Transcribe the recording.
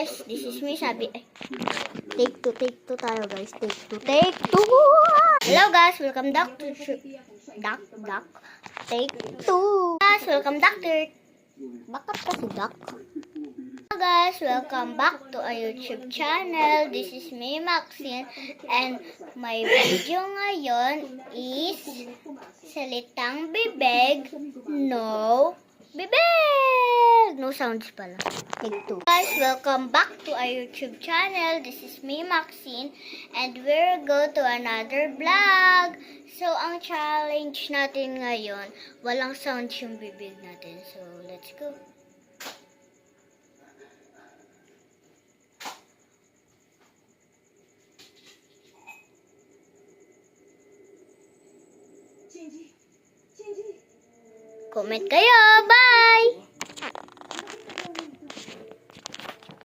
guys, this is me, sabi, take two tayo guys, take two. Hello guys, welcome back to, take two. Guys, welcome back to, bakit kasi duck? Hello guys, welcome back to our YouTube channel. This is me, Maxine, and my video ngayon is Salitang Bibig, No Bibig! No sounds pala. Take two. Guys, welcome back to our YouTube channel. This is me, Maxine, and we'll go to another vlog. So, ang challenge natin ngayon, walang sounds yung bibig natin. So, let's go. Comment kayo. Bye!